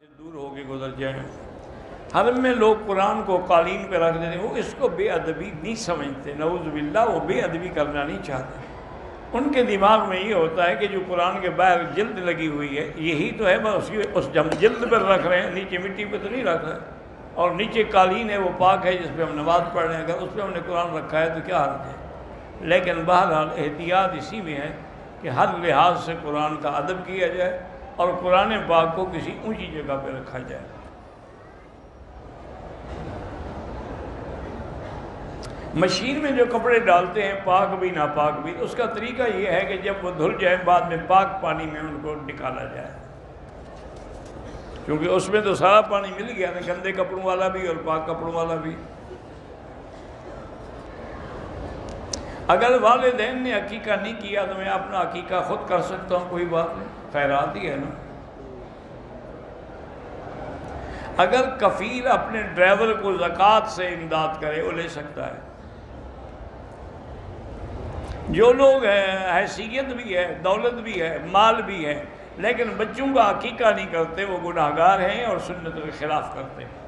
سے دور ہو کے گزر جائیں۔ حرم میں لوگ قرآن کو قالین پہ رکھ دیتے ہیں، وہ اس کو بے ادبی نہیں سمجھتے، نعوذ باللہ وہ بے ادبی کرنا نہیں چاہتے۔ ان کے دماغ میں یہ ہوتا ہے کہ جو قرآن کے باہر جلد لگی ہوئی ہے یہی تو ہے، بس اس ہم جلد پر رکھ رہے ہیں، نیچے مٹی پہ تو نہیں رکھ رہے، اور نیچے قالین ہے وہ پاک ہے جس پہ ہم نماز پڑھ رہے ہیں، اگر اس پہ ہم نے قرآن رکھا ہے تو کیا حرج ہے؟ لیکن بہرحال احتیاط اسی میں ہے کہ ہر لحاظ سے قرآن کا ادب کیا جائے اور قرآن پاک کو کسی اونچی جگہ پہ رکھا جائے۔ مشین میں جو کپڑے ڈالتے ہیں پاک بھی ناپاک بھی، اس کا طریقہ یہ ہے کہ جب وہ دھل جائیں بعد میں پاک پانی میں ان کو نکالا جائے، کیونکہ اس میں تو سارا پانی مل گیا نا، گندے کپڑوں والا بھی اور پاک کپڑوں والا بھی۔ اگر والدین نے عقیقہ نہیں کیا تو میں اپنا عقیقہ خود کر سکتا ہوں، کوئی بات نہیں، خیرات ہی ہے نا۔ اگر کفیل اپنے ڈرائیور کو زکوٰۃ سے امداد کرے وہ لے سکتا ہے۔ جو لوگ حیثیت بھی ہے، دولت بھی ہے، مال بھی ہے، لیکن بچوں کا عقیقہ نہیں کرتے، وہ گناہگار ہیں اور سنت کے خلاف کرتے ہیں۔